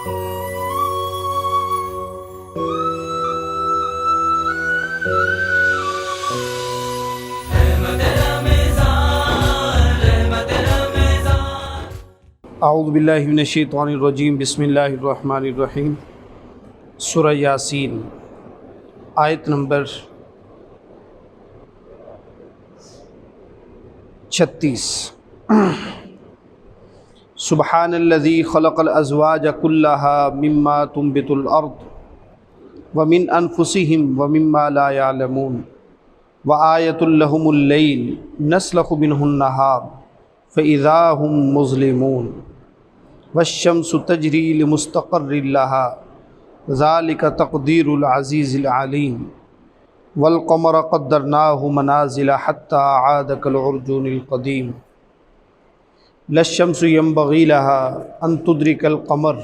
اعوذ باللہ من الشیطان الرجیم، بسم اللہ الرحمن الرحیم۔ سورہ یاسین، آیت نمبر 36۔ سبحان الذی خلق الازواج کلها مما تنبت الارض ومن انفسهم ومما لا يعلمون وآیۃ لہم اللیل نسلخ منہ النہار فإذا هم مظلمون والشمس تجری لمستقر لها ذلك تقدیر العزیز العلیم والقمر قدرناه منازل حتى عاد كالعرجون القدیم لا الشمس ينبغي لها أن تدرك القمر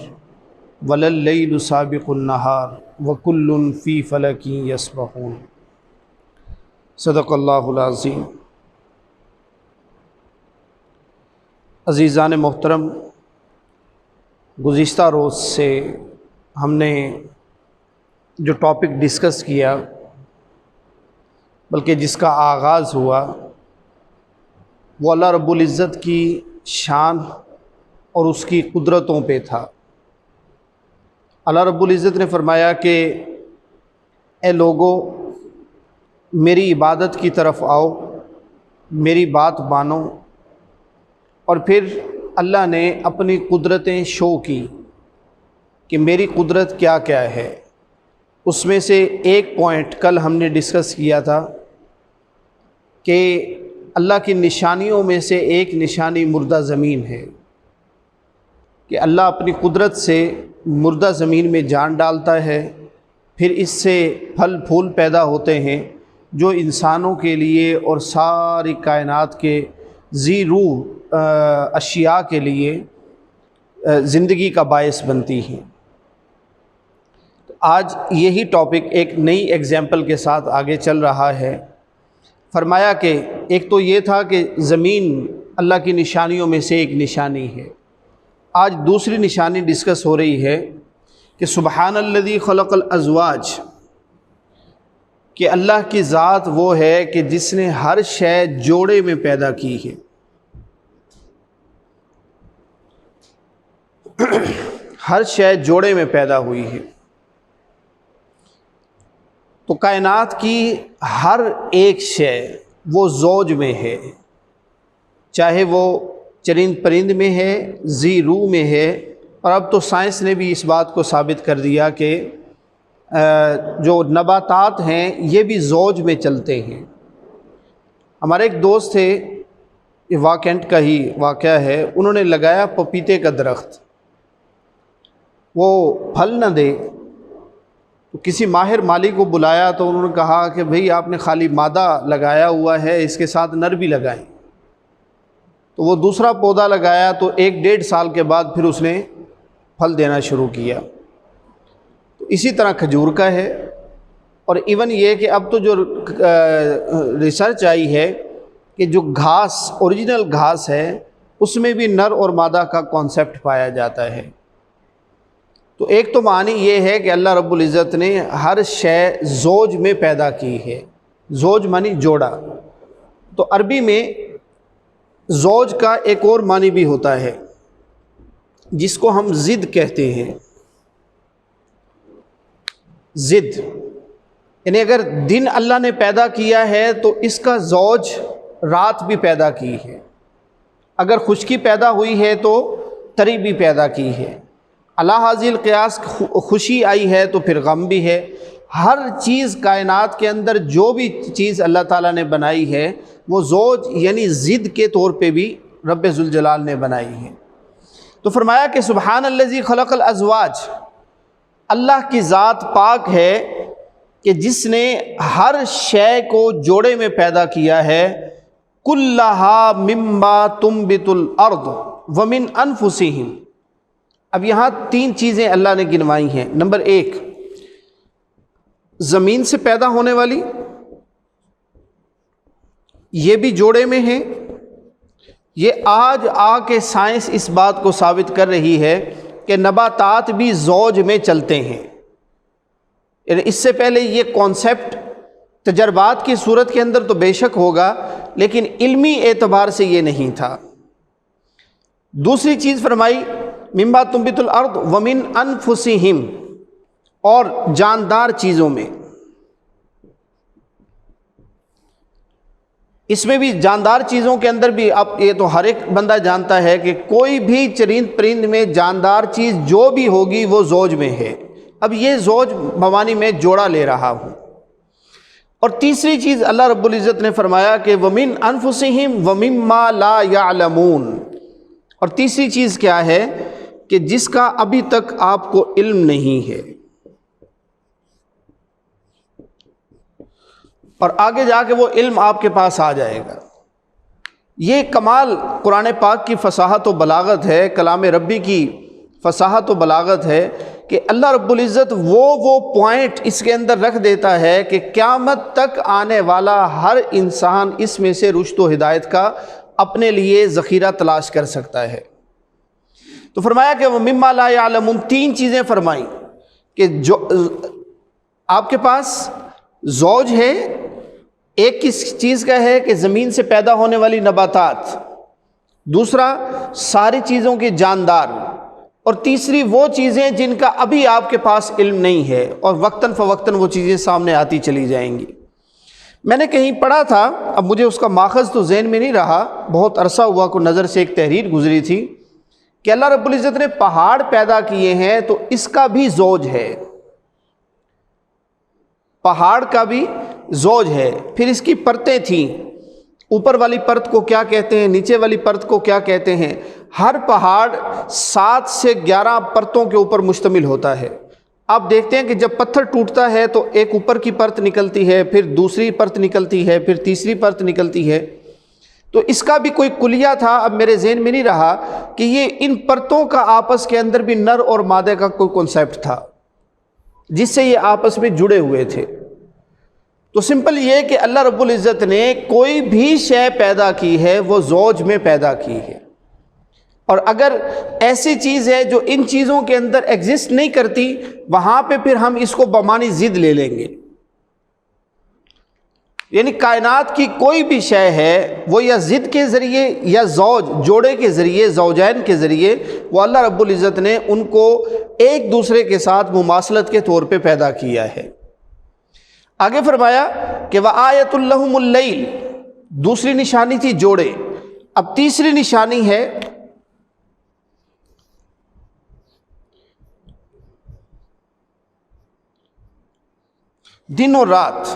ولا الليل سابق النهار وكل في فلك يسبحون۔ صدق اللہ العظیم۔ عزیزان محترم، گزشتہ روز سے ہم نے جو ٹاپک ڈسکس کیا، بلکہ جس کا آغاز ہوا، وہ اللہ رب العزت کی شان اور اس کی قدرتوں پہ تھا۔ اللہ رب العزت نے فرمایا کہ اے لوگو، میری عبادت کی طرف آؤ، میری بات مانو۔ اور پھر اللہ نے اپنی قدرتیں شو کی کہ میری قدرت کیا کیا ہے۔ اس میں سے ایک پوائنٹ کل ہم نے ڈسکس کیا تھا کہ اللہ کی نشانیوں میں سے ایک نشانی مردہ زمین ہے، کہ اللہ اپنی قدرت سے مردہ زمین میں جان ڈالتا ہے، پھر اس سے پھل پھول پیدا ہوتے ہیں جو انسانوں کے لیے اور ساری کائنات کے ذی روح اشیاء کے لیے زندگی کا باعث بنتی ہیں۔ آج یہی ٹاپک ایک نئی ایگزامپل کے ساتھ آگے چل رہا ہے۔ فرمایا کہ ایک تو یہ تھا کہ زمین اللہ کی نشانیوں میں سے ایک نشانی ہے۔ آج دوسری نشانی ڈسکس ہو رہی ہے کہ سبحان الذی خلق الازواج، کہ اللہ کی ذات وہ ہے کہ جس نے ہر شے جوڑے میں پیدا کی ہے۔ ہر شے جوڑے میں پیدا ہوئی ہے۔ تو کائنات کی ہر ایک شے وہ زوج میں ہے، چاہے وہ چرند پرند میں ہے، ذی روح میں ہے، اور اب تو سائنس نے بھی اس بات کو ثابت کر دیا کہ جو نباتات ہیں یہ بھی زوج میں چلتے ہیں۔ ہمارے ایک دوست تھے، یہ واکنٹ کا ہی واقعہ ہے، انہوں نے لگایا پپیتے کا درخت، وہ پھل نہ دے تو کسی ماہر مالی کو بلایا تو انہوں نے کہا کہ بھئی آپ نے خالی مادہ لگایا ہوا ہے، اس کے ساتھ نر بھی لگائیں۔ تو وہ دوسرا پودا لگایا تو 1-1.5 سال کے بعد پھر اس نے پھل دینا شروع کیا۔ تو اسی طرح کھجور کا ہے، اور ایون یہ کہ اب تو جو ریسرچ آئی ہے کہ جو گھاس اوریجنل گھاس ہے اس میں بھی نر اور مادہ کا کانسیپٹ پایا جاتا ہے۔ تو ایک تو معنی یہ ہے کہ اللہ رب العزت نے ہر شے زوج میں پیدا کی ہے۔ زوج معنی جوڑا۔ تو عربی میں زوج کا ایک اور معنی بھی ہوتا ہے جس کو ہم ضد کہتے ہیں۔ ضد یعنی اگر دن اللہ نے پیدا کیا ہے تو اس کا زوج رات بھی پیدا کی ہے، اگر خشکی پیدا ہوئی ہے تو تری بھی پیدا کی ہے، اللہ حاضی القیاس خوشی آئی ہے تو پھر غم بھی ہے۔ ہر چیز کائنات کے اندر جو بھی چیز اللہ تعالیٰ نے بنائی ہے وہ زوج یعنی ضد کے طور پہ بھی رب ذوالجلال نے بنائی ہے۔ تو فرمایا کہ سبحان الذی خلق الازواج، اللہ کی ذات پاک ہے کہ جس نے ہر شے کو جوڑے میں پیدا کیا ہے۔ کلھا مما تنبت الارض ومن انفسہم۔ اب یہاں 3 چیزیں اللہ نے گنوائی ہیں۔ نمبر 1، زمین سے پیدا ہونے والی، یہ بھی جوڑے میں ہے۔ یہ آج آ کے سائنس اس بات کو ثابت کر رہی ہے کہ کہ نباتات بھی زوج میں چلتے ہیں، یعنی اس سے پہلے یہ کانسیپٹ تجربات کی صورت کے اندر تو بے شک ہوگا، لیکن علمی اعتبار سے یہ نہیں تھا۔ دوسری چیز فرمائی مما تنبت الارض ومن انفسہم، اور جاندار چیزوں میں، اس میں بھی جاندار چیزوں کے اندر بھی اب یہ تو ہر ایک بندہ جانتا ہے کہ کوئی بھی چرند پرند میں جاندار چیز جو بھی ہوگی وہ زوج میں ہے۔ اب یہ زوج معنی میں جوڑا لے رہا ہوں۔ اور تیسری چیز اللہ رب العزت نے فرمایا کہ وَمِنْ أَنفُسِهِمْ وَمِمَّا لَا يَعْلَمُونَ، اور تیسری چیز کیا ہے کہ جس کا ابھی تک آپ کو علم نہیں ہے، اور آگے جا کے وہ علم آپ کے پاس آ جائے گا۔ یہ کمال قرآن پاک کی فصاحت و بلاغت ہے، کلام ربی کی فصاحت و بلاغت ہے کہ اللہ رب العزت وہ پوائنٹ اس کے اندر رکھ دیتا ہے کہ قیامت تک آنے والا ہر انسان اس میں سے رشد و ہدایت کا اپنے لیے ذخیرہ تلاش کر سکتا ہے۔ تو فرمایا کہ وَمِمَّا لَا يَعْلَمُونَ، تین چیزیں فرمائیں کہ جو آپ کے پاس زوج ہے، ایک کس چیز کا ہے کہ زمین سے پیدا ہونے والی نباتات، دوسرا ساری چیزوں کے جاندار، اور تیسری وہ چیزیں جن کا ابھی آپ کے پاس علم نہیں ہے اور وقتاً فوقتاً وہ چیزیں سامنے آتی چلی جائیں گی۔ میں نے کہیں پڑھا تھا، اب مجھے اس کا ماخذ تو ذہن میں نہیں رہا، بہت عرصہ ہوا کو نظر سے ایک تحریر گزری تھی کہ اللہ رب العزت نے پہاڑ پیدا کیے ہیں تو اس کا بھی زوج ہے، پہاڑ کا بھی زوج ہے۔ پھر اس کی پرتیں تھیں، اوپر والی پرت کو کیا کہتے ہیں، نیچے والی پرت کو کیا کہتے ہیں۔ ہر پہاڑ 7 سے 11 پرتوں کے اوپر مشتمل ہوتا ہے۔ آپ دیکھتے ہیں کہ جب پتھر ٹوٹتا ہے تو ایک اوپر کی پرت نکلتی ہے، پھر دوسری پرت نکلتی ہے، پھر تیسری پرت نکلتی ہے۔ تو اس کا بھی کوئی کلیہ تھا، اب میرے ذہن میں نہیں رہا کہ یہ ان پرتوں کا آپس کے اندر بھی نر اور مادے کا کوئی کنسیپٹ تھا جس سے یہ آپس میں جڑے ہوئے تھے۔ تو سمپل یہ کہ اللہ رب العزت نے کوئی بھی شے پیدا کی ہے وہ زوج میں پیدا کی ہے، اور اگر ایسی چیز ہے جو ان چیزوں کے اندر ایگزسٹ نہیں کرتی، وہاں پہ پھر ہم اس کو بمانی ضد لے لیں گے۔ یعنی کائنات کی کوئی بھی شے ہے وہ یا ضد کے ذریعے یا زوج جوڑے کے ذریعے، زوجین کے ذریعے، وہ اللہ رب العزت نے ان کو ایک دوسرے کے ساتھ مماثلت کے طور پہ پیدا کیا ہے۔ آگے فرمایا کہ وَآیَةٌ لَهُمُ اللَّيْلُ، دوسری نشانی تھی جوڑے، اب تیسری نشانی ہے دن اور رات۔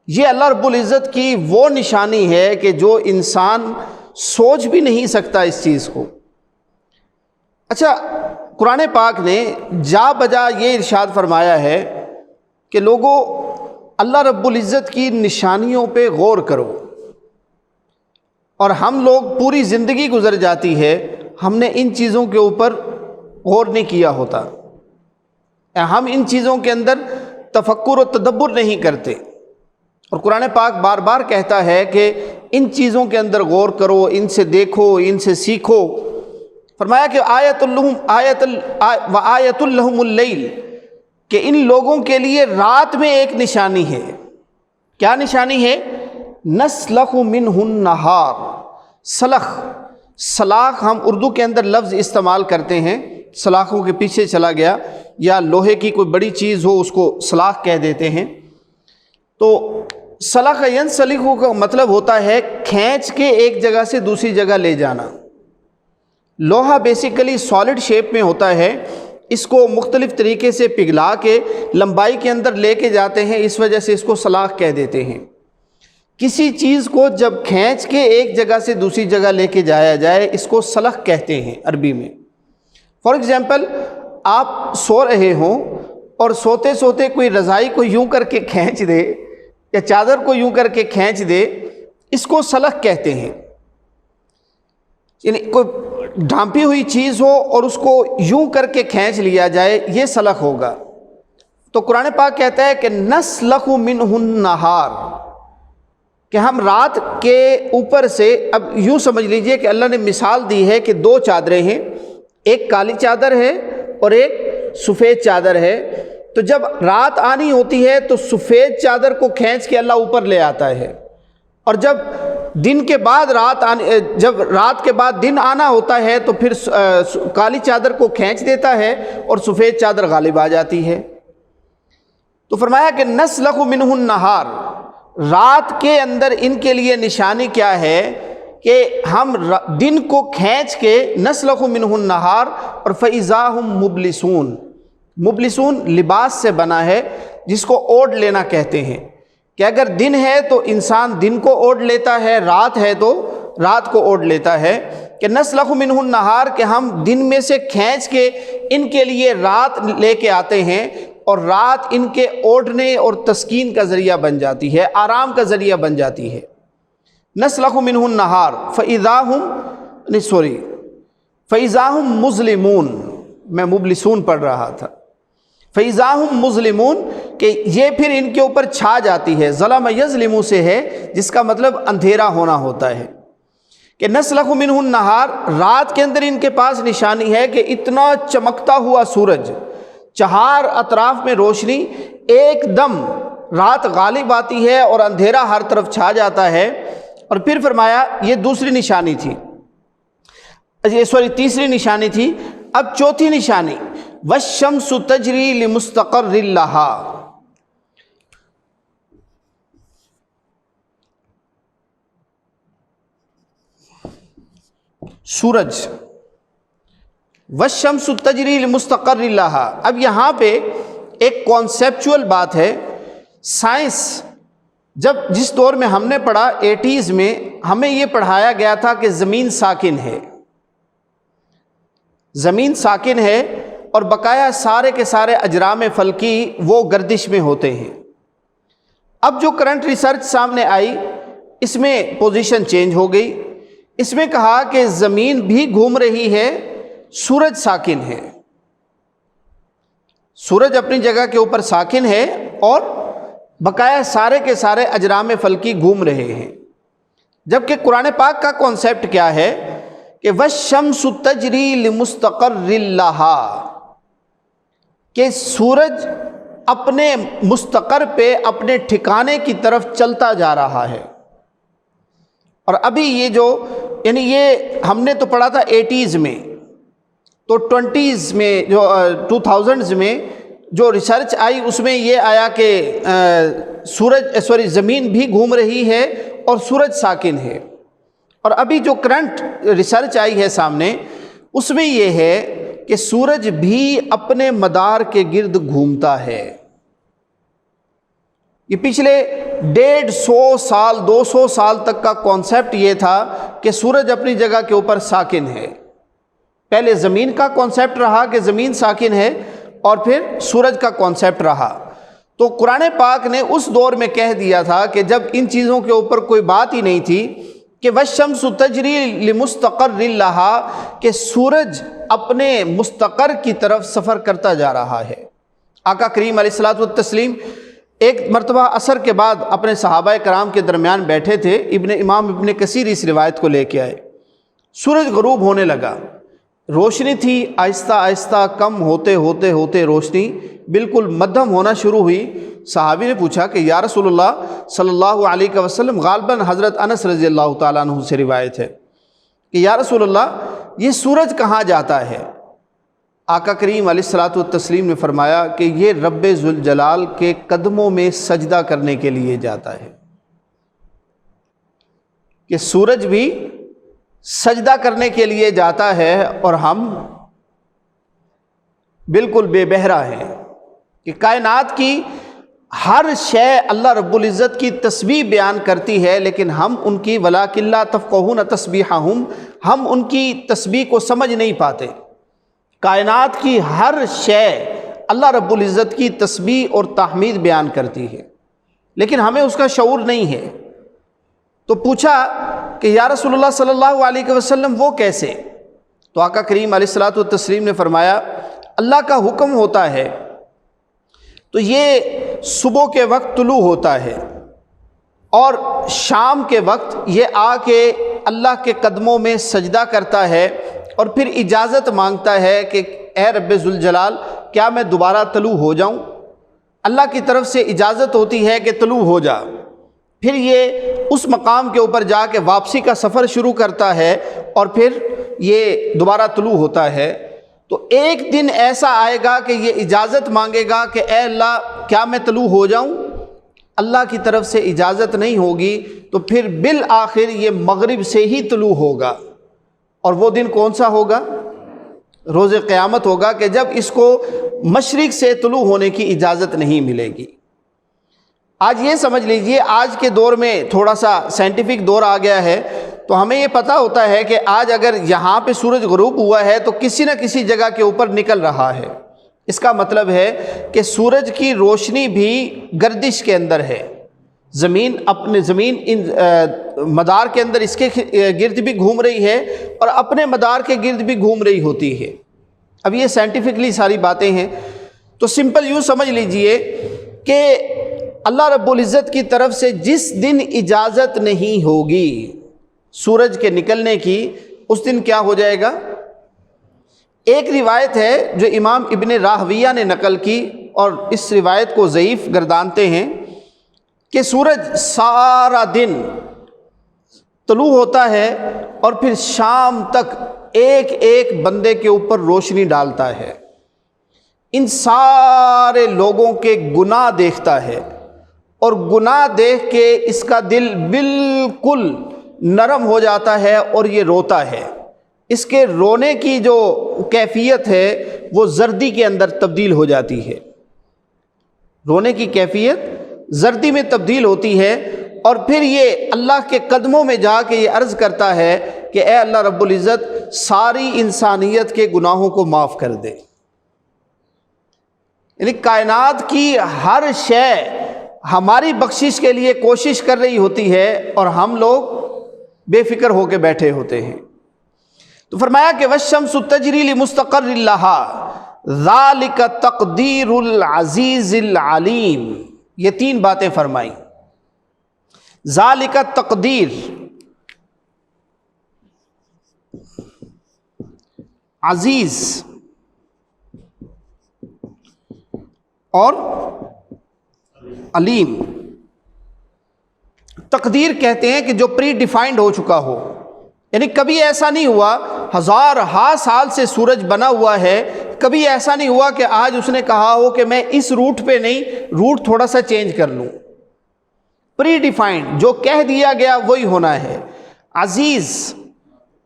یہ اللہ رب العزت کی وہ نشانی ہے کہ جو انسان سوچ بھی نہیں سکتا اس چیز کو۔ اچھا، قرآن پاک نے جا بجا یہ ارشاد فرمایا ہے کہ لوگوں اللہ رب العزت کی نشانیوں پہ غور کرو، اور ہم لوگ پوری زندگی گزر جاتی ہے ہم نے ان چیزوں کے اوپر غور نہیں کیا ہوتا، ہم ان چیزوں کے اندر تفکر و تدبر نہیں کرتے، اور قرآن پاک بار بار کہتا ہے کہ ان چیزوں کے اندر غور کرو، ان سے دیکھو، ان سے سیکھو۔ فرمایا کہ وآیۃ لہم اللیل، کہ ان لوگوں کے لیے رات میں ایک نشانی ہے۔ کیا نشانی ہے؟ نسلخ منہ النہار، سلخ، سلاخ ہم اردو کے اندر لفظ استعمال کرتے ہیں، سلاخوں کے پیچھے چلا گیا، یا لوہے کی کوئی بڑی چیز ہو اس کو سلاخ کہہ دیتے ہیں۔ تو سلخ ینسلخ کا مطلب ہوتا ہے کھینچ کے ایک جگہ سے دوسری جگہ لے جانا۔ لوہا بیسیکلی سالڈ شیپ میں ہوتا ہے، اس کو مختلف طریقے سے پگھلا کے لمبائی کے اندر لے کے جاتے ہیں، اس وجہ سے اس کو سلاخ کہہ دیتے ہیں۔ کسی چیز کو جب کھینچ کے ایک جگہ سے دوسری جگہ لے کے جایا جائے اس کو سلخ کہتے ہیں عربی میں۔ فار ایگزامپل، آپ سو رہے ہوں اور سوتے سوتے کوئی رضائی کو یوں کر کے کھینچ دے یا چادر کو یوں کر کے کھینچ دے، اس کو سلخ کہتے ہیں۔ یعنی کوئی ڈھانپی ہوئی چیز ہو اور اس کو یوں کر کے کھینچ لیا جائے، یہ سلخ ہوگا۔ تو قرآن پاک کہتا ہے کہ نسلخ منہ النہار، کہ ہم رات کے اوپر سے، اب یوں سمجھ لیجئے کہ اللہ نے مثال دی ہے کہ 2 چادریں ہیں، ایک کالی چادر ہے اور ایک سفید چادر ہے۔ تو جب رات آنی ہوتی ہے تو سفید چادر کو کھینچ کے اللہ اوپر لے آتا ہے، اور جب دن کے بعد جب رات کے بعد دن آنا ہوتا ہے تو پھر کالی چادر کو کھینچ دیتا ہے اور سفید چادر غالب آ جاتی ہے۔ تو فرمایا کہ نسلخ منہ النہار، رات کے اندر ان کے لیے نشانی کیا ہے کہ ہم دن کو کھینچ کے نسلخ منہ النہار، اور فَإِذَا هُمْ مُبْلِسُونَ، مبلسون لباس سے بنا ہے جس کو اوڑھ لینا کہتے ہیں، کہ اگر دن ہے تو انسان دن کو اوڑھ لیتا ہے، رات ہے تو رات کو اوڑھ لیتا ہے، کہ نسلخ منہ النہار، کہ ہم دن میں سے کھینچ کے ان کے لیے رات لے کے آتے ہیں، اور رات ان کے اوڑھنے اور تسکین کا ذریعہ بن جاتی ہے، آرام کا ذریعہ بن جاتی ہے۔ نسلخ منہ النہار فَإِذَا هُمْ مُظْلِمُونَ، میں مبلسون پڑھ رہا تھا، فَإِذَا هُمْ مُظْلِمُونَ، کہ یہ پھر ان کے اوپر چھا جاتی ہے۔ ظلم یظلم سے ہے، جس کا مطلب اندھیرا ہونا ہوتا ہے، کہ نسلخ منہ النہار، رات کے اندر ان کے پاس نشانی ہے کہ اتنا چمکتا ہوا سورج، چہار اطراف میں روشنی، ایک دم رات غالب آتی ہے اور اندھیرا ہر طرف چھا جاتا ہے۔ اور پھر فرمایا یہ دوسری نشانی تھی، تیسری نشانی تھی۔ اب چوتھی نشانی، وَالشَّمْسُ تَجْرِي لِمُسْتَقَرٍّ لَهَا، سورج، وَالشَّمْسُ تَجْرِي لِمُسْتَقَرٍّ لَهَا۔ اب یہاں پہ ایک کانسیپچول بات ہے۔ سائنس جس دور میں ہم نے پڑھا 80s میں، ہمیں یہ پڑھایا گیا تھا کہ زمین ساکن ہے، زمین ساکن ہے، اور بقایا سارے کے سارے اجرام فلکی وہ گردش میں ہوتے ہیں۔ اب جو کرنٹ ریسرچ سامنے آئی، اس میں پوزیشن چینج ہو گئی، اس میں کہا کہ زمین بھی گھوم رہی ہے، سورج ساکن ہے، سورج اپنی جگہ کے اوپر ساکن ہے، اور بقایا سارے کے سارے اجرام فلکی گھوم رہے ہیں۔ جبکہ قرآن پاک کا کانسیپٹ کیا ہے کہ وَالشَّمْسُ تَجْرِي لِمُسْتَقَرٍّ لَهَا، کہ سورج اپنے مستقر پہ، اپنے ٹھکانے کی طرف چلتا جا رہا ہے۔ اور ابھی یہ جو یہ ہم نے تو پڑھا تھا 80s میں، تو 20s میں جو 2000s میں جو ریسرچ آئی، اس میں یہ آیا کہ زمین بھی گھوم رہی ہے اور سورج ساکن ہے۔ اور ابھی جو کرنٹ ریسرچ آئی ہے سامنے، اس میں یہ ہے کہ سورج بھی اپنے مدار کے گرد گھومتا ہے۔ یہ پچھلے 150 سال 200 سال تک کا کانسیپٹ یہ تھا کہ سورج اپنی جگہ کے اوپر ساکن ہے۔ پہلے زمین کا کانسیپٹ رہا کہ زمین ساکن ہے، اور پھر سورج کا کانسیپٹ رہا۔ تو قرآن پاک نے اس دور میں کہہ دیا تھا کہ جب ان چیزوں کے اوپر کوئی بات ہی نہیں تھی کہ وَالشَّمْسُ تَجْرِي لِمُسْتَقَرٍّ لَهَا، کہ سورج اپنے مستقر کی طرف سفر کرتا جا رہا ہے۔ آقا کریم علیہ الصلوۃ والتسلیم ایک مرتبہ عصر کے بعد اپنے صحابہ کرام کے درمیان بیٹھے تھے، امام ابن کثیر اس روایت کو لے کے آئے۔ سورج غروب ہونے لگا، روشنی تھی، آہستہ آہستہ کم ہوتے ہوتے ہوتے روشنی بالکل مدھم ہونا شروع ہوئی۔ صحابی نے پوچھا کہ یا رسول اللہ صلی اللہ علیہ وسلم، غالباً حضرت انس رضی اللہ تعالیٰ عنہ سے روایت ہے کہ یا رسول اللہ یہ سورج کہاں جاتا ہے؟ آقا کریم علیہ الصلوۃ والتسلیم نے فرمایا کہ یہ رب ذوالجلال کے قدموں میں سجدہ کرنے کے لیے جاتا ہے، کہ سورج بھی سجدہ کرنے کے لیے جاتا ہے، اور ہم بالکل بے بہرا ہیں کہ کائنات کی ہر شے اللہ رب العزت کی تسبیح بیان کرتی ہے، لیکن ہم ان کی وَلَٰكِن لَا تَفْقَهُونَ تَسْبِيحَهُمْ، ہم ان کی تسبیح کو سمجھ نہیں پاتے۔ کائنات کی ہر شے اللہ رب العزت کی تسبیح اور تحمید بیان کرتی ہے، لیکن ہمیں اس کا شعور نہیں ہے۔ تو پوچھا کہ یا رسول اللہ صلی اللہ علیہ وسلم وہ کیسے؟ تو آقا کریم علیہ الصلوۃ والتسلیم نے فرمایا اللہ کا حکم ہوتا ہے تو یہ صبح کے وقت طلوع ہوتا ہے، اور شام کے وقت یہ آ کے اللہ کے قدموں میں سجدہ کرتا ہے، اور پھر اجازت مانگتا ہے کہ اے رب ذوالجلال کیا میں دوبارہ طلوع ہو جاؤں؟ اللہ کی طرف سے اجازت ہوتی ہے کہ طلوع ہو جا، پھر یہ اس مقام کے اوپر جا کے واپسی کا سفر شروع کرتا ہے اور پھر یہ دوبارہ طلوع ہوتا ہے۔ تو ایک دن ایسا آئے گا کہ یہ اجازت مانگے گا کہ اے اللہ کیا میں طلوع ہو جاؤں؟ اللہ کی طرف سے اجازت نہیں ہوگی تو پھر بالآخر یہ مغرب سے ہی طلوع ہوگا، اور وہ دن کون سا ہوگا؟ روز قیامت ہوگا کہ جب اس کو مشرق سے طلوع ہونے کی اجازت نہیں ملے گی۔ آج یہ سمجھ لیجئے آج کے دور میں تھوڑا سا سائنٹیفک دور آ گیا ہے، تو ہمیں یہ پتہ ہوتا ہے کہ آج اگر یہاں پہ سورج غروب ہوا ہے تو کسی نہ کسی جگہ کے اوپر نکل رہا ہے۔ اس کا مطلب ہے کہ سورج کی روشنی بھی گردش کے اندر ہے، زمین ان مدار کے اندر اس کے گرد بھی گھوم رہی ہے اور اپنے مدار کے گرد بھی گھوم رہی ہوتی ہے۔ اب یہ سائنٹیفکلی ساری باتیں ہیں، تو سمپل یوں سمجھ لیجئے کہ اللہ رب العزت کی طرف سے جس دن اجازت نہیں ہوگی سورج کے نکلنے کی، اس دن کیا ہو جائے گا؟ ایک روایت ہے جو امام ابن راہویہ نے نقل کی اور اس روایت کو ضعیف گردانتے ہیں کہ سورج سارا دن طلوع ہوتا ہے اور پھر شام تک ایک ایک بندے کے اوپر روشنی ڈالتا ہے، ان سارے لوگوں کے گناہ دیکھتا ہے، اور گناہ دیکھ کے اس کا دل بالکل نرم ہو جاتا ہے اور یہ روتا ہے۔ اس کے رونے کی جو کیفیت ہے وہ زردی کے اندر تبدیل ہو جاتی ہے، رونے کی کیفیت زردی میں تبدیل ہوتی ہے، اور پھر یہ اللہ کے قدموں میں جا کے یہ عرض کرتا ہے کہ اے اللہ رب العزت ساری انسانیت کے گناہوں کو معاف کر دے۔ یعنی کائنات کی ہر شے ہماری بخشش کے لیے کوشش کر رہی ہوتی ہے اور ہم لوگ بے فکر ہو کے بیٹھے ہوتے ہیں۔ تو فرمایا کہ والشمس تجری لمستقر لها ذالک تقدیر العزیز العلیم، یہ تین باتیں فرمائیں۔ ذالک تقدیر، عزیز اور علیم۔ تقدیر کہتے ہیں کہ جو پری ڈیفائنڈ ہو چکا ہو، یعنی کبھی ایسا نہیں ہوا، ہزارہا سال سے سورج بنا ہوا ہے، کبھی ایسا نہیں ہوا کہ آج اس نے کہا ہو کہ میں اس روٹ پہ نہیں، روٹ تھوڑا سا چینج کر لوں۔ پری ڈیفائنڈ، جو کہہ دیا گیا وہی ہونا ہے۔ عزیز،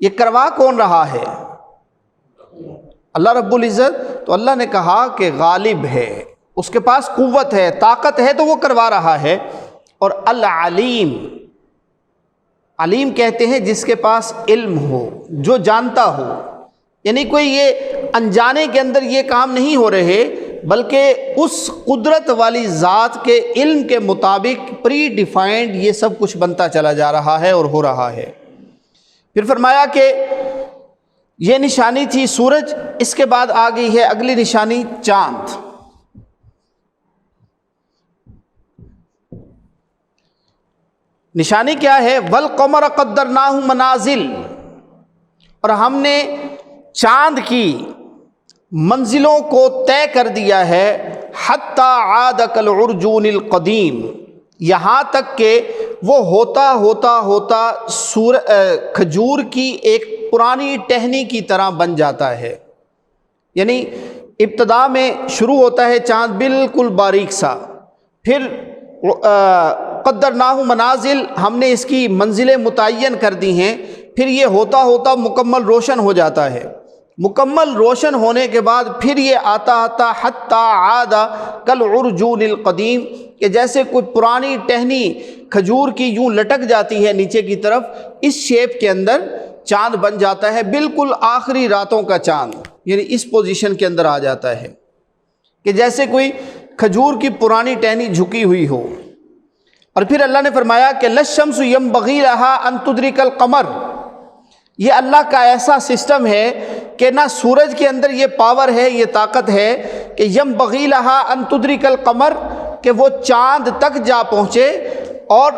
یہ کروا کون رہا ہے؟ اللہ رب العزت۔ تو اللہ نے کہا کہ غالب ہے، اس کے پاس قوت ہے، طاقت ہے، تو وہ کروا رہا ہے۔ اور العلیم، علیم کہتے ہیں جس کے پاس علم ہو، جو جانتا ہو، یعنی کوئی یہ انجانے کے اندر یہ کام نہیں ہو رہے، بلکہ اس قدرت والی ذات کے علم کے مطابق پری ڈیفائنڈ یہ سب کچھ بنتا چلا جا رہا ہے اور ہو رہا ہے۔ پھر فرمایا کہ یہ نشانی تھی سورج، اس کے بعد آ گئی ہے اگلی نشانی چاند۔ نشانی کیا ہے؟ والقمر قدرناہ منازل، اور ہم نے چاند کی منزلوں کو طے کر دیا ہے، حتی عاد کالعرجون القدیم، یہاں تک کہ وہ ہوتا ہوتا ہوتا کھجور کی ایک پرانی ٹہنی کی طرح بن جاتا ہے۔ یعنی ابتدا میں شروع ہوتا ہے چاند بالکل باریک سا، پھر قدرناہ منازل، ہم نے اس کی منزلیں متعین کر دی ہیں، پھر یہ ہوتا ہوتا مکمل روشن ہو جاتا ہے۔ مکمل روشن ہونے کے بعد پھر یہ آتا آتا حتی عاد کالعرجون القدیم، کہ جیسے کوئی پرانی ٹہنی کھجور کی یوں لٹک جاتی ہے نیچے کی طرف، اس شیپ کے اندر چاند بن جاتا ہے، بالکل آخری راتوں کا چاند، یعنی اس پوزیشن کے اندر آ جاتا ہے کہ جیسے کوئی کھجور کی پرانی ٹہنی جھکی ہوئی ہو۔ اور پھر اللہ نے فرمایا کہ للشمس ینبغی لہا ان تدرک القمر، یہ اللہ کا ایسا سسٹم ہے کہ نہ سورج کے اندر یہ پاور ہے، یہ طاقت ہے کہ ینبغی لہا ان تدرک القمر، کہ وہ چاند تک جا پہنچے اور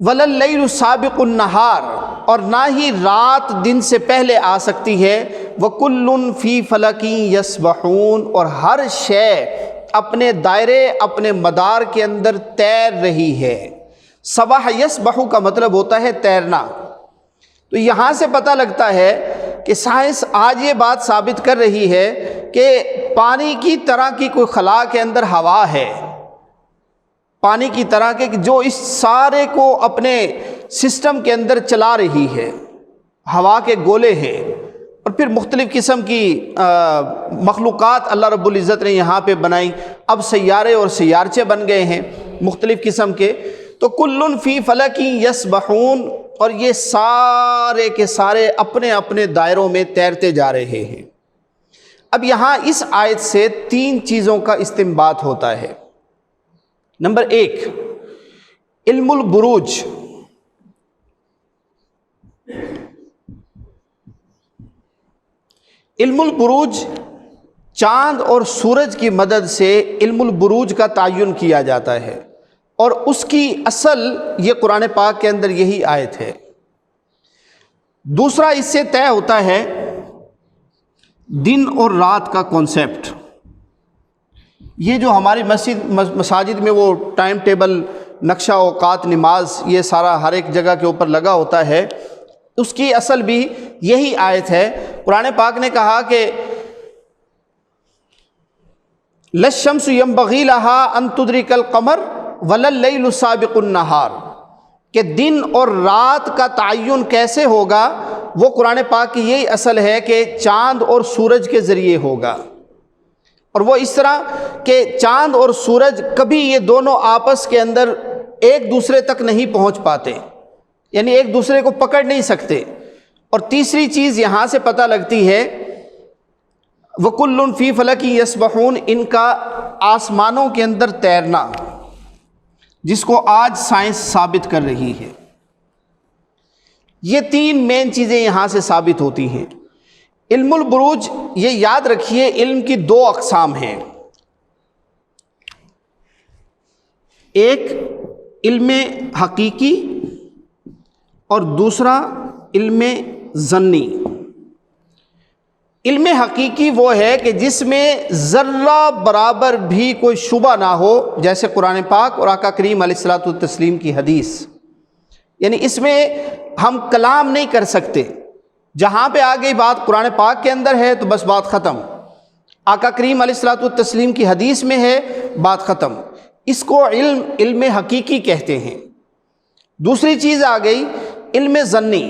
وَلَا اللَّيْلُ سَابِقُ النَّهَارِ، اور نہ ہی رات دن سے پہلے آ سکتی ہے، وَكُلٌّ فِي فَلَكٍ يَسْبَحُونَ، اور ہر شے اپنے دائرے اپنے مدار کے اندر تیر رہی ہے۔ سبح یسبح کا مطلب ہوتا ہے تیرنا۔ تو یہاں سے پتہ لگتا ہے کہ سائنس آج یہ بات ثابت کر رہی ہے کہ پانی کی طرح کی کوئی خلا کے اندر ہوا ہے، پانی کی طرح کے جو اس سارے کو اپنے سسٹم کے اندر چلا رہی ہے، ہوا کے گولے ہیں، اور پھر مختلف قسم کی مخلوقات اللہ رب العزت نے یہاں پہ بنائی۔ اب سیارے اور سیارچے بن گئے ہیں مختلف قسم کے۔ تو کلٌ فی فلک یسبحون، اور یہ سارے کے سارے اپنے اپنے دائروں میں تیرتے جا رہے ہیں۔ اب یہاں اس آیت سے 3 چیزوں کا استنباط ہوتا ہے۔ نمبر 1، علم البروج۔ علم البروج، چاند اور سورج کی مدد سے علم البروج کا تعین کیا جاتا ہے، اور اس کی اصل یہ قرآن پاک کے اندر یہی آیت ہے۔ دوسرا اس سے طے ہوتا ہے دن اور رات کا کانسیپٹ۔ یہ جو ہماری مساجد میں وہ ٹائم ٹیبل، نقشہ اوقات نماز، یہ سارا ہر ایک جگہ کے اوپر لگا ہوتا ہے، اس کی اصل بھی یہی آیت ہے۔ قرآن پاک نے کہا کہ لَلشَّمْسُ يَنبَغِي لَهَا أَن تُدْرِكَ الْقَمَرَ وَلَا اللَّيْلُ سَابِقُ النَّهَارِ، کہ دن اور رات کا تعین کیسے ہوگا، وہ قرآن پاک کی یہی اصل ہے کہ چاند اور سورج کے ذریعے ہوگا۔ اور وہ اس طرح کہ چاند اور سورج کبھی یہ دونوں آپس کے اندر ایک دوسرے تک نہیں پہنچ پاتے، یعنی ایک دوسرے کو پکڑ نہیں سکتے۔ اور تیسری چیز یہاں سے پتہ لگتی ہے وَكُلٌّ فِي فَلَكٍ يَسْبَحُونَ، ان کا آسمانوں کے اندر تیرنا، جس کو آج سائنس ثابت کر رہی ہے۔ یہ 3 مین چیزیں یہاں سے ثابت ہوتی ہیں۔ علم البروج، یہ یاد رکھیے، علم کی 2 اقسام ہیں۔ ایک علم حقیقی اور دوسرا علم ظنی۔ علم حقیقی وہ ہے کہ جس میں ذرہ برابر بھی کوئی شبہ نہ ہو، جیسے قرآن پاک اور آقا کریم علیہ الصلوۃ والتسلیم کی حدیث، یعنی اس میں ہم کلام نہیں کر سکتے۔ جہاں پہ آ گئی بات قرآن پاک کے اندر ہے تو بس بات ختم، آقا کریم علیہ الصلوۃ والتسلیم کی حدیث میں ہے، بات ختم۔ اس کو علم حقیقی کہتے ہیں۔ دوسری چیز آ گئی علم ظنی۔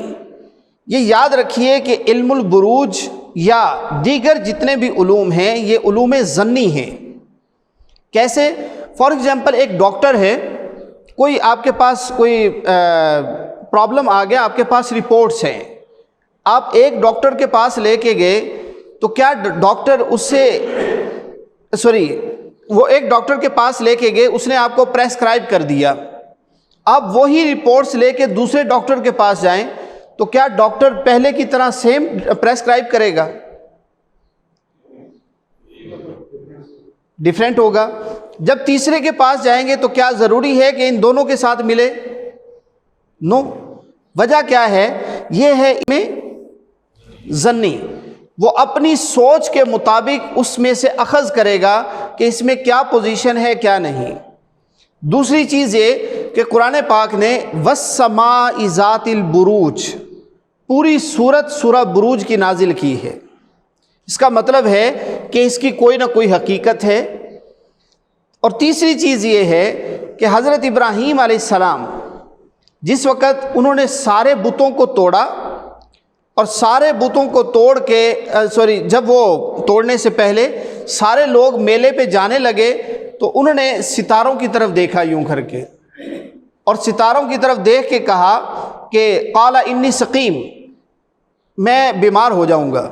یہ یاد رکھیے کہ علم البروج یا دیگر جتنے بھی علوم ہیں یہ علوم ظنی ہیں۔ کیسے؟ فار ایگزامپل ایک ڈاکٹر ہے، کوئی آپ کے پاس کوئی پرابلم آ گیا، آپ کے پاس رپورٹس ہیں، آپ ایک ڈاکٹر کے پاس لے کے گئے تو کیا ڈاکٹر اس سے وہ ایک ڈاکٹر کے پاس لے کے گئے، اس نے آپ کو پریسکرائب کر دیا، آپ وہی رپورٹس لے کے دوسرے ڈاکٹر کے پاس جائیں تو کیا ڈاکٹر پہلے کی طرح سیم پریسکرائب کرے گا؟ ڈیفرنٹ ہوگا۔ جب تیسرے کے پاس جائیں گے تو کیا ضروری ہے کہ ان دونوں کے ساتھ ملے؟ نو۔ وجہ کیا ہے؟ یہ ہے علم ظنی، وہ اپنی سوچ کے مطابق اس میں سے اخذ کرے گا کہ اس میں کیا پوزیشن ہے کیا نہیں۔ دوسری چیز یہ کہ قرآن پاک نے وَالسَّمَاءِ ذَاتِ الْبُرُوجِ، پوری سورہ بروج کی نازل کی ہے۔ اس کا مطلب ہے کہ اس کی کوئی نہ کوئی حقیقت ہے۔ اور تیسری چیز یہ ہے کہ حضرت ابراہیم علیہ السلام جس وقت انہوں نے سارے بتوں کو توڑا، اور سارے بتوں کو توڑ کے جب وہ توڑنے سے پہلے سارے لوگ میلے پہ جانے لگے تو انہوں نے ستاروں کی طرف دیکھا یوں کر کے، اور ستاروں کی طرف دیکھ کے کہا کہ قال انی سقیم، میں بیمار ہو جاؤں گا،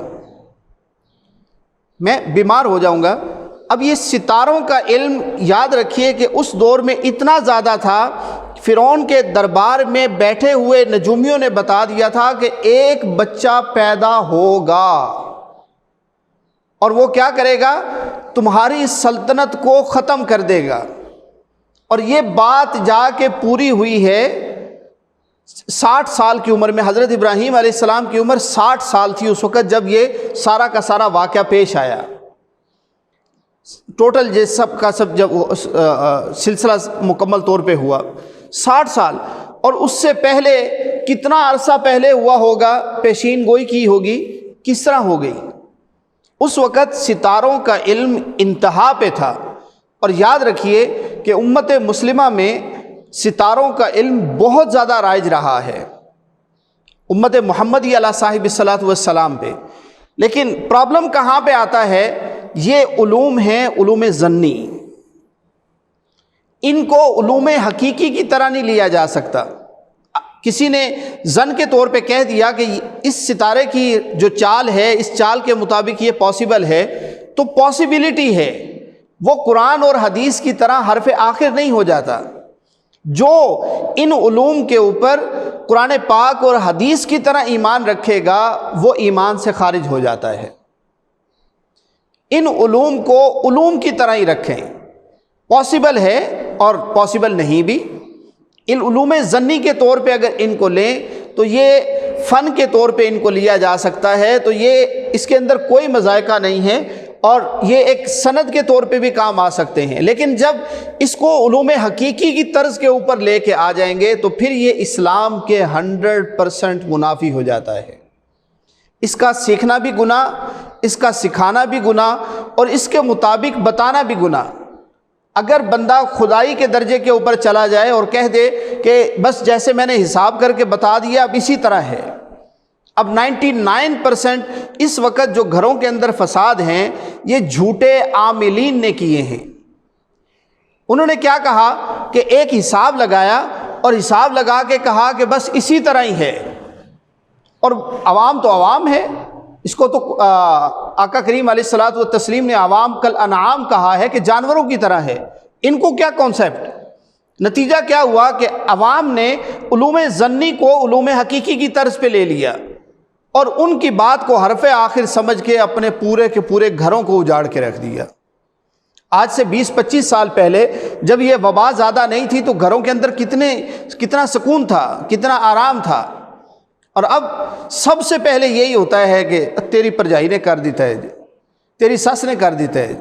میں بیمار ہو جاؤں گا۔ اب یہ ستاروں کا علم یاد رکھیے کہ اس دور میں اتنا زیادہ تھا، فرعون کے دربار میں بیٹھے ہوئے نجومیوں نے بتا دیا تھا کہ ایک بچہ پیدا ہوگا اور وہ کیا کرے گا؟ تمہاری سلطنت کو ختم کر دے گا۔ اور یہ بات جا کے پوری ہوئی ہے 60 سال کی عمر میں، حضرت ابراہیم علیہ السلام کی عمر 60 سال تھی اس وقت جب یہ سارا کا سارا واقعہ پیش آیا۔ ٹوٹل یہ سب کا سب جب سلسلہ مکمل طور پہ ہوا 60 سال، اور اس سے پہلے کتنا عرصہ پہلے ہوا ہوگا، پیشین گوئی کی ہوگی کس طرح ہو گئی۔ اس وقت ستاروں کا علم انتہا پہ تھا، اور یاد رکھیے کہ امت مسلمہ میں ستاروں کا علم بہت زیادہ رائج رہا ہے امت محمدی علیہ صاحب الصلاۃ والسلام پہ۔ لیکن پرابلم کہاں پہ آتا ہے، یہ علوم ہیں علوم ظنی، ان کو علوم حقیقی کی طرح نہیں لیا جا سکتا۔ کسی نے ظن کے طور پہ کہہ دیا کہ اس ستارے کی جو چال ہے اس چال کے مطابق یہ پاسبل ہے، تو پاسبلٹی ہے، وہ قرآن اور حدیث کی طرح حرف آخر نہیں ہو جاتا۔ جو ان علوم کے اوپر قرآن پاک اور حدیث کی طرح ایمان رکھے گا وہ ایمان سے خارج ہو جاتا ہے۔ ان علوم کو علوم کی طرح ہی رکھیں، پاسبل ہے اور پاسبل نہیں بھی۔ ان علوم ظنی کے طور پہ اگر ان کو لیں تو یہ فن کے طور پہ ان کو لیا جا سکتا ہے، تو یہ اس کے اندر کوئی مذائقہ نہیں ہے، اور یہ ایک سند کے طور پہ بھی کام آ سکتے ہیں۔ لیکن جب اس کو علوم حقیقی کی طرز کے اوپر لے کے آ جائیں گے تو پھر یہ اسلام کے 100% منافی ہو جاتا ہے۔ اس کا سیکھنا بھی گناہ، اس کا سکھانا بھی گناہ، اور اس کے مطابق بتانا بھی گناہ۔ اگر بندہ خدائی کے درجے کے اوپر چلا جائے اور کہہ دے کہ بس جیسے میں نے حساب کر کے بتا دیا اب اسی طرح ہے۔ اب 99% اس وقت جو گھروں کے اندر فساد ہیں یہ جھوٹے عاملین نے کیے ہیں۔ انہوں نے کیا کہا کہ ایک حساب لگایا اور حساب لگا کے کہا کہ بس اسی طرح ہی ہے، اور عوام تو عوام ہے، اس کو تو آقا کریم علیہ الصلوۃ والتسلیم نے عوام کل انعام کہا ہے کہ جانوروں کی طرح ہے۔ ان کو کیا کانسیپٹ، نتیجہ کیا ہوا کہ عوام نے علوم ظنی کو علوم حقیقی کی طرز پہ لے لیا، اور ان کی بات کو حرف آخر سمجھ کے اپنے پورے کے پورے گھروں کو اجاڑ کے رکھ دیا۔ آج سے 20-25 سال پہلے جب یہ وبا زیادہ نہیں تھی تو گھروں کے اندر کتنا سکون تھا، کتنا آرام تھا، اور اب سب سے پہلے یہی ہوتا ہے کہ تیری پرجائی نے کر دیتا ہے، تیری سس نے کر دیتا ہے۔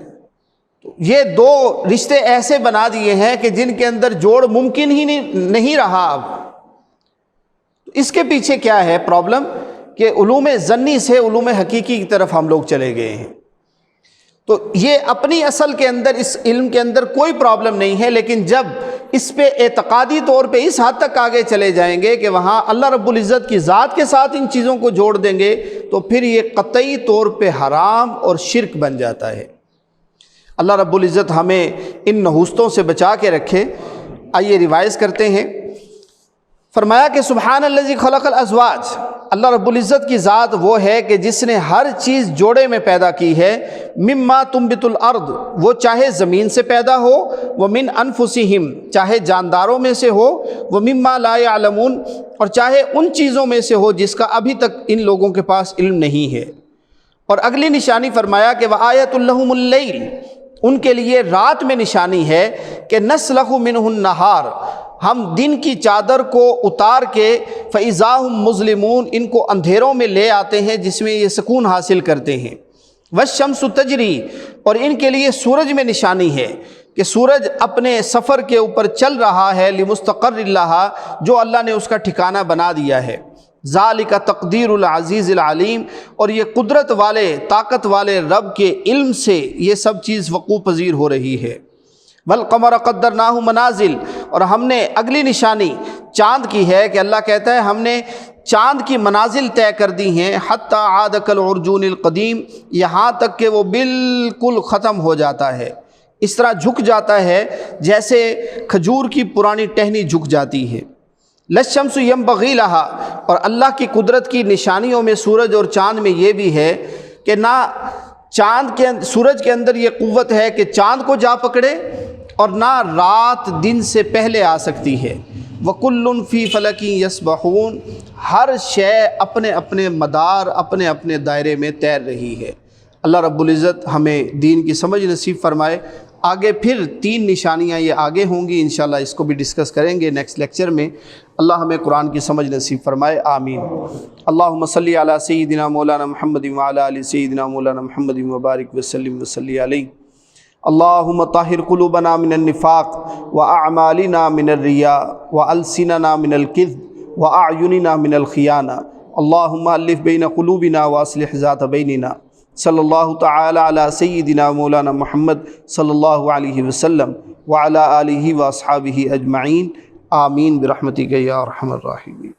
یہ دو رشتے ایسے بنا دیے ہیں کہ جن کے اندر جوڑ ممکن ہی نہیں رہا۔ اب اس کے پیچھے کیا ہے پرابلم، کہ علوم ظنی سے علوم حقیقی کی طرف ہم لوگ چلے گئے ہیں۔ تو یہ اپنی اصل کے اندر اس علم کے اندر کوئی پرابلم نہیں ہے، لیکن جب اس پہ اعتقادی طور پہ اس حد تک آگے چلے جائیں گے کہ وہاں اللہ رب العزت کی ذات کے ساتھ ان چیزوں کو جوڑ دیں گے تو پھر یہ قطعی طور پہ حرام اور شرک بن جاتا ہے۔ اللہ رب العزت ہمیں ان نحوستوں سے بچا کے رکھے۔ آئیے ریوائز کرتے ہیں۔ فرمایا کہ سبحان الذی خلق الازواج، اللہ رب العزت کی ذات وہ ہے کہ جس نے ہر چیز جوڑے میں پیدا کی ہے، مما تنبت الارض، وہ چاہے زمین سے پیدا ہو، ومن انفسہم، چاہے جانداروں میں سے ہو، ومما لا یعلمون، اور چاہے ان چیزوں میں سے ہو جس کا ابھی تک ان لوگوں کے پاس علم نہیں ہے۔ اور اگلی نشانی فرمایا کہ وآیۃ لہم اللیل، ان کے لیے رات میں نشانی ہے کہ نسلخ منہ النہار، ہم دن کی چادر کو اتار کے فإذا ہم مظلمون، ان کو اندھیروں میں لے آتے ہیں جس میں یہ سکون حاصل کرتے ہیں۔ والشمس تجری، اور ان کے لیے سورج میں نشانی ہے کہ سورج اپنے سفر کے اوپر چل رہا ہے، لمستقر لہا، جو اللہ نے اس کا ٹھکانہ بنا دیا ہے۔ ذالک تقدیر العزیز العلیم، اور یہ قدرت والے طاقت والے رب کے علم سے یہ سب چیز وقوع پذیر ہو رہی ہے۔ والقمر قدرناہ منازل، اور ہم نے اگلی نشانی چاند کی ہے کہ اللہ کہتا ہے ہم نے چاند کی منازل طے کر دی ہیں، حتی عاد کالعرجون القدیم، یہاں تک کہ وہ بالکل ختم ہو جاتا ہے، اس طرح جھک جاتا ہے جیسے کھجور کی پرانی ٹہنی جھک جاتی ہے۔ للشمس ینبغی لہا، اور اللہ کی قدرت کی نشانیوں میں سورج اور چاند میں یہ بھی ہے کہ نہ سورج کے اندر یہ قوت ہے کہ چاند کو جا پکڑے، اور نہ رات دن سے پہلے آ سکتی ہے۔ وَكُلٌّ فِي فَلَكٍ يَسْبَحُونَ، ہر شے اپنے اپنے مدار، اپنے اپنے دائرے میں تیر رہی ہے۔ اللہ رب العزت ہمیں دین کی سمجھ نصیب فرمائے۔ آگے پھر 3 نشانیاں یہ آگے ہوں گی انشاءاللہ، اس کو بھی ڈسکس کریں گے نیکسٹ لیکچر میں۔ اللہ ہمیں قرآن کی سمجھ نصیب فرمائے، آمین۔ اللہم صلی علی سیدنا مولانا محمد وعلی آل سیدنا مولانا محمد وبارک وسلم وصلی علیہ۔ اللہم طہر قلوبنا من النفاق واعمالنا من الرياء والسننا من الكذب واعیننا من الخیانہ، اللہم الف بین قلوبنا واصلح ذات بیننا۔ صلی اللہ تعالی علی سیدنا مولانا محمد صلی اللہ علیہ وسلم وعلی آلہ واصحابہ اجمعین، آمین برحمتک یا ارحم الراحمین۔